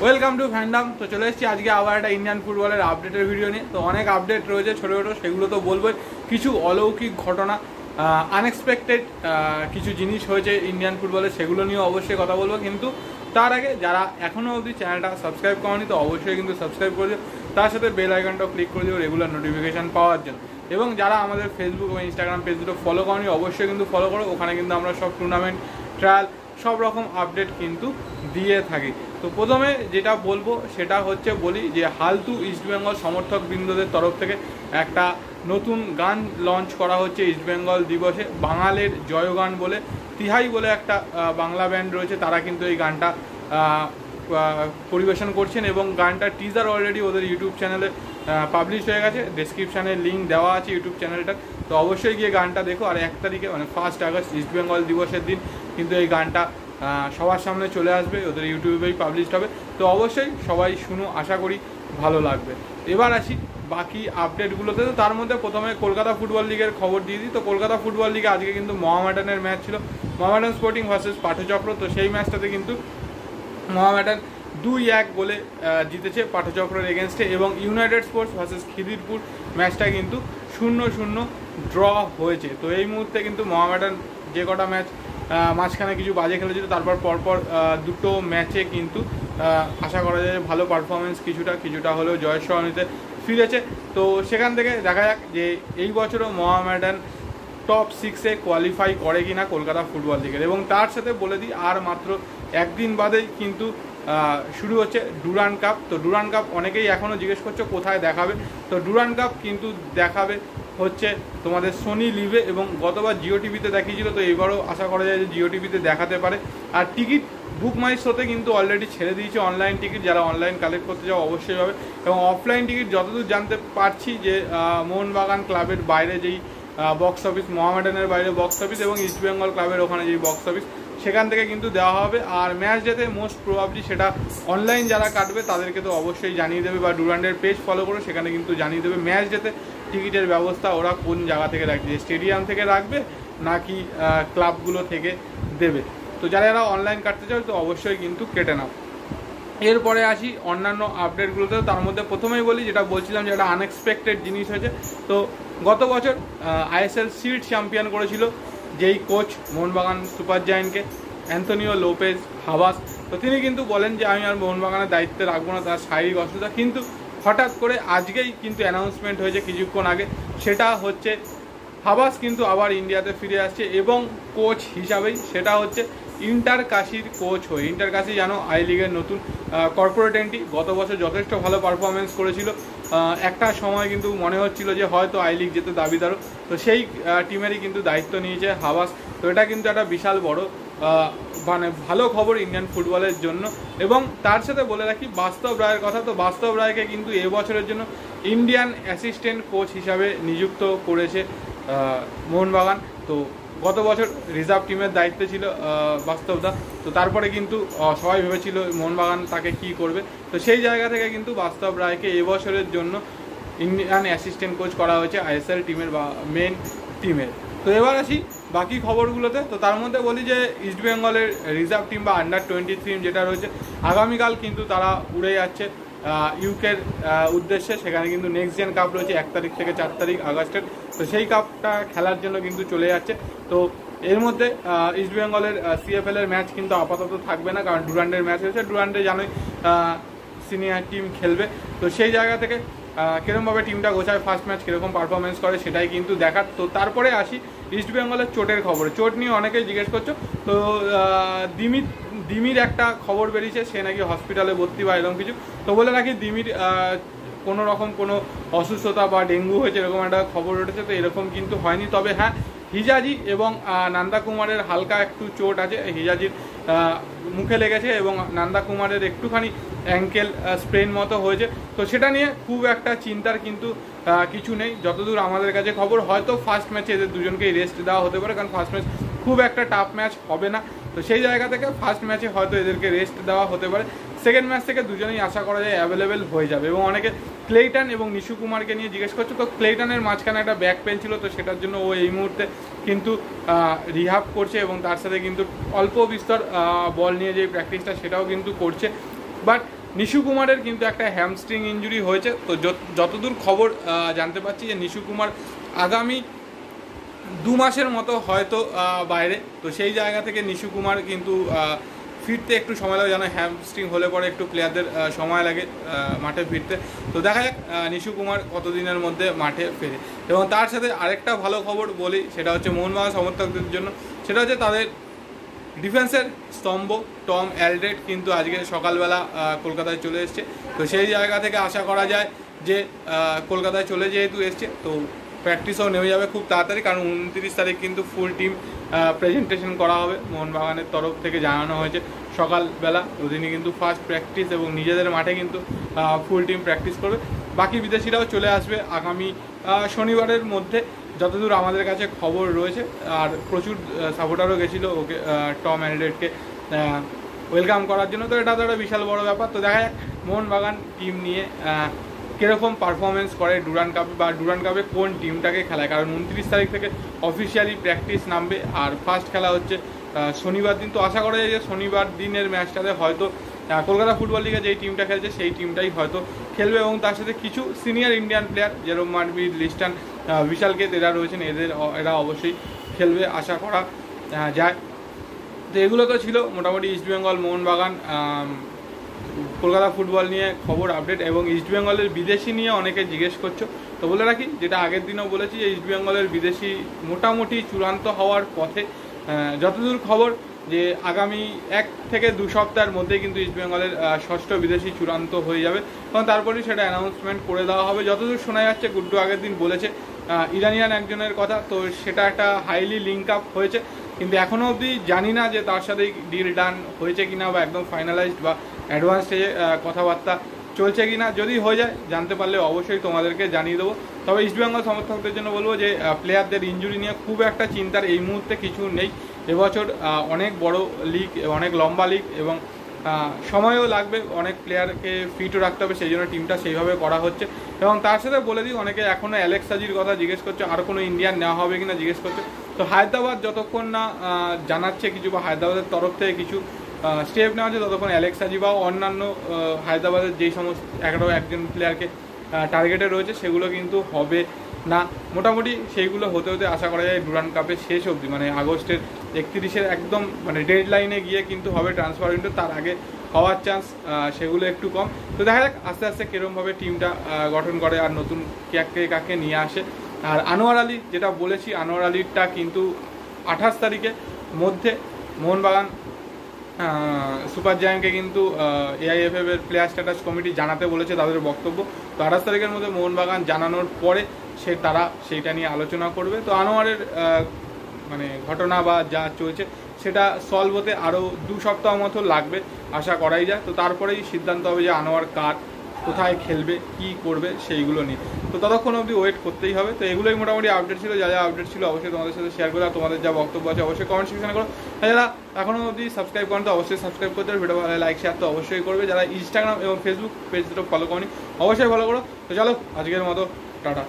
Welcome to fandom. তো চলে এসেছি আজকে আবার একটা ইন্ডিয়ান ফুটবলের আপডেটের ভিডিও নিয়ে। তো অনেক আপডেট রয়েছে ছোটো ছোটো, সেগুলো তো বলবোই। কিছু অলৌকিক ঘটনা, আনএক্সপেক্টেড কিছু জিনিস হয়েছে ইন্ডিয়ান ফুটবলে, সেগুলো নিয়ে অবশ্যই কথা বলবো। কিন্তু তার আগে যারা এখনও অবধি চ্যানেলটা সাবস্ক্রাইব করেনি তো অবশ্যই কিন্তু সাবস্ক্রাইব করে দিও, তার সাথে বেল আইকনটাও ক্লিক করে দিও রেগুলার নোটিফিকেশান পাওয়ার জন্য। এবং যারা আমাদের ফেসবুক এবং ইনস্টাগ্রাম পেজ দুটো ফলো করেনি অবশ্যই কিন্তু ফলো করো। ওখানে কিন্তু আমরা সব টুর্নামেন্ট, ট্রায়াল, সব রকম আপডেট কিন্তু দিয়ে থাকি। তো প্রথমে যেটা বলবো সেটা হচ্ছে বলি যে হালতু ইস্টবেঙ্গল সমর্থক বৃন্দদের তরফ থেকে একটা নতুন গান লঞ্চ করা হচ্ছে ইস্টবেঙ্গল দিবসে। বাঙালের জয়গান বলে তিহাই বলে একটা বাংলা ব্যান্ড রয়েছে, তারা কিন্তু এই গানটা পরিবেশন করছেন এবং গানটার টিজার অলরেডি ওদের ইউটিউব চ্যানেলে পাবলিশ হয়ে গেছে। ডেসক্রিপশানে লিঙ্ক দেওয়া আছে ইউটিউব চ্যানেলটার, তো অবশ্যই গিয়ে গানটা দেখো। আর 1 তারিখে মানে 1 আগস্ট ইস্টবেঙ্গল দিবসের দিন কিন্তু এই গানটা সবার সামনে চলে আসবে, ওদের ইউটিউবেই পাবলিশ হবে। তো অবশ্যই সবাই শুনো, আশা করি ভালো লাগবে। এবার আসি বাকি আপডেটগুলোতে। তো তার মধ্যে প্রথমে কলকাতা ফুটবল লিগের খবর দিয়ে দিই। তো কলকাতা ফুটবল লিগে আজকে কিন্তু মোহামেডানের ম্যাচ ছিল, মোহামেডান স্পোর্টিং ভার্সেস পাঠচক্র। তো সেই ম্যাচটাতে কিন্তু মোহামেডান 2-1 গোলে জিতেছে পাঠচক্রের এগেনস্টে, এবং ইউনাইটেড স্পোর্টস ভার্সেস খিদিরপুর ম্যাচটা কিন্তু 0-0 ড্র হয়েছে। তো এই মুহূর্তে কিন্তু মোহামেডান যে কটা ম্যাচ মাঝখানে কিছু বাজে খেলেছিল, তারপর পরপর দুটো ম্যাচে কিন্তু আশা করা যায় ভালো পারফরমেন্স কিছুটা হলেও জয়ের সরণিতে ফিরেছে। তো সেখান থেকে দেখা যাক যে এই বছরও মোহামেডান টপ 6-এ কোয়ালিফাই করে কিনা কলকাতা ফুটবল লিগের। এবং তার সাথে বলে দিই আর মাত্র একদিন বাদেই কিন্তু শুরু হচ্ছে ডুরান্ড কাপ। তো ডুরান্ড কাপ অনেকেই এখনও জিজ্ঞেস করছো কোথায় দেখাবে। তো ডুরান্ড কাপ কিন্তু দেখাবে হচ্ছে তোমাদের সোনি লিভে, এবং গতবার জিও টিভিতে দেখিয়েছিল, তো এবারও আশা করা যায় যে জিও টিভিতে দেখাতে পারে। আর টিকিট বুক মাই শোতে কিন্তু অলরেডি ছেড়ে দিয়েছে অনলাইন টিকিট, যারা অনলাইন কালেক্ট করতে যাও অবশ্যই হবে। এবং অফলাইন টিকিট যতদূর জানতে পারছি যে মোহনবাগান ক্লাবের বাইরে যেই বক্স অফিস, মোহামেডানের বাইরে বক্স অফিস এবং ইস্টবেঙ্গল ক্লাবের ওখানে যেই বক্স অফিস, সেখান থেকে কিন্তু দেওয়া হবে। আর ম্যাচ যেতে মোস্ট প্রবাবলি সেটা অনলাইন যারা কাটবে তাদেরকে তো অবশ্যই জানিয়ে দেবে, বা ডুরান্ডের পেজ ফলো করে সেখানে কিন্তু জানিয়ে দেবে ম্যাচ যেতে টিকিটের ব্যবস্থা ওরা কোন জায়গা থেকে রাখবে, স্টেডিয়াম থেকে রাখবে নাকি ক্লাবগুলো থেকে দেবে। তো যারা অনলাইন কাটতে চাও তো অবশ্যই কিন্তু কেটে নাও। এরপরে আসি অন্যান্য আপডেটগুলোতে। তার মধ্যে প্রথমেই বলি যেটা বলছিলাম যে একটা আনএক্সপেক্টেড জিনিস হয়েছে। তো গত বছর আইএসএল সিড চ্যাম্পিয়ন করেছিল যেই কোচ মোহনবাগান সুপার জায়ান্টকে, অ্যান্থনিও লোপেজ হাবাস। তো তিনি কিন্তু বলেন যে আমি আর মোহনবাগানের দায়িত্বে রাখবো না, তার শারীরিক অসুবিধা। কিন্তু হঠাৎ করে আজকেই কিন্তু অ্যানাউন্সমেন্ট হয়েছে কিছুক্ষণ আগে, সেটা হচ্ছে হাবাস কিন্তু আবার ইন্ডিয়াতে ফিরে আসছে এবং কোচ হিসাবেই, সেটা হচ্ছে ইন্টার কাশির কোচ হয়ে। ইন্টার কাশি জানো আই লিগের নতুন কর্পোরেট এন্ট্রি, গত বছর যথেষ্ট ভালো পারফরমেন্স করেছিল। একটা সময় কিন্তু মনে হচ্ছিল যে হয়তো আই লিগ যেতে দাবিদারও, তো সেই টিমেরই কিন্তু দায়িত্ব নিয়েছে হাবাস। তো এটা কিন্তু একটা বিশাল বড় মানে ভালো খবর ইন্ডিয়ান ফুটবলের জন্য। এবং তার সাথে বলে রাখি বাস্তব রায়ের কথা। তো বাস্তব রায়কে কিন্তু এবছরের জন্য ইন্ডিয়ান অ্যাসিস্ট্যান্ট কোচ হিসাবে নিযুক্ত করেছে মোহনবাগান। তো গত বছর রিজার্ভ টিমের দায়িত্বে ছিল বাস্তবদা। তো তারপরে কিন্তু সবাই ভেবেছিল মোহনবাগান তাকে কি করবে, তো সেই জায়গা থেকে কিন্তু বাস্তব রায়কে এবছরের জন্য ইন্ডিয়ান অ্যাসিস্ট্যান্ট কোচ করা হয়েছে আইএসএল টিমের বা মেন টিমের। তো এবার আসি বাকি খবরগুলোতে। তো তার মধ্যে বলি যে ইস্টবেঙ্গলের রিজার্ভ টিম বা আন্ডার-23 যেটা রয়েছে, আগামীকাল কিন্তু তারা উড়ে যাচ্ছে ইউকের উদ্দেশ্যে। সেখানে কিন্তু নেক্সট জেন কাপ রয়েছে 1 তারিখ থেকে 4 তারিখ আগস্টের। তো সেই কাপটা খেলার জন্য কিন্তু চলে যাচ্ছে। তো এর মধ্যে ইস্টবেঙ্গলের সিএফএল এর ম্যাচ কিন্তু আপাতত থাকবে না, কারণ ডুরান্ডের ম্যাচ হয়েছে। ডুরান্ডে জানোই সিনিয়র টিম খেলবে। তো সেই জায়গা থেকে কীরকমভাবে টিমটা গোছায়, ফার্স্ট ম্যাচ কীরকম পারফরমেন্স করে সেটাই কিন্তু দেখার। তো তারপরে আসি ইস্টবেঙ্গলের চোটের খবরে। চোট নিয়ে অনেকেই জিজ্ঞেস করছো। তো দিমির একটা খবর বেরিয়েছে, সে নাকি হসপিটালে ভর্তি বা এরকম কিছু। তো বলে রাখি দিমির কোনো রকম কোনো অসুস্থতা বা ডেঙ্গু হয়েছে এরকম একটা খবর উঠেছে, তো এরকম কিন্তু হয়নি। তবে হ্যাঁ, হিজাজি এবং নান্দা কুমারের হালকা একটু চোট আছে। হিজাজির মুখে লেগেছে এবং নান্দা কুমারের একটুখানি অ্যাঙ্কেল স্প্রেন মতো হয়েছে। তো সেটা নিয়ে খুব একটা চিন্তার কিন্তু কিছু নেই। যতদূর আমাদের কাছে খবর, হয়তো ফার্স্ট ম্যাচে এদের দুজনকেই রেস্ট দেওয়া হতে পারে, কারণ ফার্স্ট ম্যাচ খুব একটা টাফ ম্যাচ হবে না। তো সেই জায়গা থেকে ফার্স্ট ম্যাচে হয়তো এদেরকে রেস্ট দেওয়া হতে পারে। সেকেন্ড ম্যাচ থেকে দুজনেই আশা করা যায় অ্যাভেলেবেল হয়ে যাবে। এবং অনেকে ক্লেইটন এবং নিশু কুমারকে নিয়ে জিজ্ঞেস করছে। তো ক্লেইটনের মাঝখানে একটা ব্যাক পেন ছিল, তো সেটার জন্য ও এই মুহূর্তে কিন্তু রিহাব করছে, এবং তার সাথে কিন্তু অল্প বিস্তর বল নিয়ে যে প্র্যাকটিসটা সেটাও কিন্তু করছে। বাট নিশু কুমারের কিন্তু একটা হ্যামস্ট্রিং ইঞ্জুরি হয়েছে। তো যতদূর খবর জানতে পারছি যে নিশু কুমার আগামী 2 মাসের মতো হয়তো বাইরে। তো সেই জায়গা থেকে নিশু কুমার কিন্তু ফিরতে একটু সময় লাগে, যেন হ্যামস্ট্রিং হলে পরে একটু প্লেয়ারদের সময় লাগে মাঠে ফিরতে। তো দেখা যাক নিশু কুমার কতদিনের মধ্যে মাঠে ফেরে। এবং তার সাথে আরেকটা ভালো খবর বলি, সেটা হচ্ছে মোহনবাগান সমর্থকদের জন্য, সেটা হচ্ছে তাদের ডিফেন্সের স্তম্ভ টম অ্যালড্রেট কিন্তু আজকে সকালবেলা কলকাতায় চলে এসছে। তো সেই জায়গা থেকে আশা করা যায় যে কলকাতায় চলে যেহেতু এসছে, তো প্র্যাকটিসও নেমে যাবে খুব তাড়াতাড়ি, কারণ 29 তারিখ কিন্তু ফুল টিম প্রেজেন্টেশন করা হবে মোহনবাগানের তরফ থেকে জানানো হয়েছে সকালবেলা। ওদিনই কিন্তু ফার্স্ট প্র্যাকটিস এবং নিজেদের মাঠে কিন্তু ফুল টিম প্র্যাকটিস করবে। বাকি বিদেশিরাও চলে আসবে আগামী শনিবারের মধ্যে, যতদূর আমাদের কাছে খবর রয়েছে। আর প্রচুর সাপোর্টারও গেছিলো ওকে টম অ্যালড্রেটকে ওয়েলকাম করার জন্য। তো এটা তো একটা বিশাল বড় ব্যাপার। তো দেখা যাক মোহনবাগান টিম নিয়ে কীরকম পারফরমেন্স করে ডুরান্ড কাপে, বা ডুরান্ড কাপে কোন টিমটাকে খেলায়, কারণ 29 তারিখ থেকে অফিসিয়ালি প্র্যাকটিস নামবে। আর ফার্স্ট খেলা হচ্ছে শনিবার দিন। তো আশা করা যায় যে শনিবার দিনের ম্যাচটাতে হয়তো কলকাতা ফুটবল লিগে যেই টিমটা খেলছে সেই টিমটাই হয়তো খেলবে, এবং তার সাথে কিছু সিনিয়র ইন্ডিয়ান প্লেয়ার যেরকম মানবীর লিস্টান বিশাল কেত এরা রয়েছেন, এরা অবশ্যই খেলবে আশা করা যায়। তো এগুলো তো ছিল মোটামুটি ইস্টবেঙ্গল মোহনবাগান কলকাতা ফুটবল নিয়ে খবর আপডেট। এবং ইস্টবেঙ্গলের বিদেশি নিয়ে অনেকে জিজ্ঞেস করছো, তো বলে রাখি যেটা আগের দিনও বলেছি যে ইস্টবেঙ্গলের বিদেশি মোটামুটি চূড়ান্ত হওয়ার পথে। যতদূর খবর যে আগামী 1 থেকে 2 সপ্তাহের মধ্যে কিন্তু ইস্টবেঙ্গলের ষষ্ঠ বিদেশি চূড়ান্ত হয়ে যাবে, এবং তারপরেই সেটা অ্যানাউন্সমেন্ট করে দেওয়া হবে। যতদূর শোনা যাচ্ছে, গুড্ডু আগের দিন বলেছে ইরানিয়ান একজনের কথা, তো সেটা একটা হাইলি লিঙ্ক আপ হয়েছে, কিন্তু এখনও অবধি জানি না যে তার সাথে ডিল ডান হয়েছে কিনা, বা একদম ফাইনালাইজড বা অ্যাডভান্স স্টেজে কথাবার্তা চলছে কিনা। যদি হয়ে যায় জানতে পারলে অবশ্যই তোমাদেরকে জানিয়ে দেবো। তবে ইস্টবেঙ্গল সমর্থকদের জন্য বলবো যে প্লেয়ারদের ইনজুরি নিয়ে খুব একটা চিন্তার এই মুহূর্তে কিছু নেই। এবছর অনেক বড় লিগ, অনেক লম্বা লিগ, এবং সময়ও লাগবে, অনেক প্লেয়ারকে ফিটও রাখতে হবে, সেই জন্য টিমটা সেইভাবে করা হচ্ছে। এবং তার সাথে বলে দিই, অনেকে এখনও অ্যালেক্স সাজির কথা জিজ্ঞেস করছে, আর কোনো ইন্ডিয়ান নেওয়া হবে কিনা জিজ্ঞেস করছে। তো হায়দ্রাবাদ যতক্ষণ না জানাচ্ছে কিছু, বা হায়দ্রাবাদের তরফ থেকে কিছু স্টেপ নেওয়া হচ্ছে, ততক্ষণ অ্যালেক্স সাজি বা অন্যান্য হায়দ্রাবাদের যেই সমস্ত 11জন প্লেয়ারকে টার্গেটে রয়েছে সেগুলো কিন্তু হবে না। মোটামুটি সেইগুলো হতে হতে আশা করা যায় ডুরান্ড কাপের শেষ অবধি, মানে আগস্টের 31-এর একদম মানে ডেড লাইনে গিয়ে কিন্তু হবে ট্রান্সফার উইন্ডো, তার আগে হওয়ার চান্স সেগুলো একটু কম। তো দেখা যাক আস্তে আস্তে কীরকমভাবে টিমটা গঠন করে আর নতুন কাকে নিয়ে আসে। আর আনোয়ার আলী, যেটা বলেছি, আনোয়ার আলীরটা কিন্তু 28 তারিখের মধ্যে মোহনবাগান সুপার জায়ান্টকে কিন্তু এআইএফএফ এর প্লেয়ার স্ট্যাটাস কমিটি জানাতে বলেছে তাদের বক্তব্য। তো 28 তারিখের মধ্যে মোহনবাগান জানানোর পরে তারা সেইটা নিয়ে আলোচনা করবে। তো আনোয়ারের মানে ঘটনা বা যা চলছে সেটা সলভ হতে আরও 2 সপ্তাহ মতো লাগবে আশা করাই যায়। তো তারপরেই সিদ্ধান্ত হবে যে আনোয়ার কার, কোথায় খেলবে, কি করবে সেইগুলো নিয়ে। তো ততক্ষণ অবধি ওয়েট করতেই হবে। তো এগুলোই মোটামুটি আপডেট ছিল, যা আপডেট ছিল অবশ্যই তোমাদের সাথে শেয়ার করে। তোমাদের যা বক্তব্য আছে অবশ্যই কমেন্ট সেকশনে করো। যারা এখনও অবধি সাবস্ক্রাইব করেন তো অবশ্যই সাবস্ক্রাইব করতে হবে, ভিডিও ভালো লাইক শেয়ার তো অবশ্যই করবে। যারা ইনস্টাগ্রাম এবং ফেসবুক পেজ দুটো ফলো করনি অবশ্যই ফলো করো। তো চলো আজকের মতো টাটা।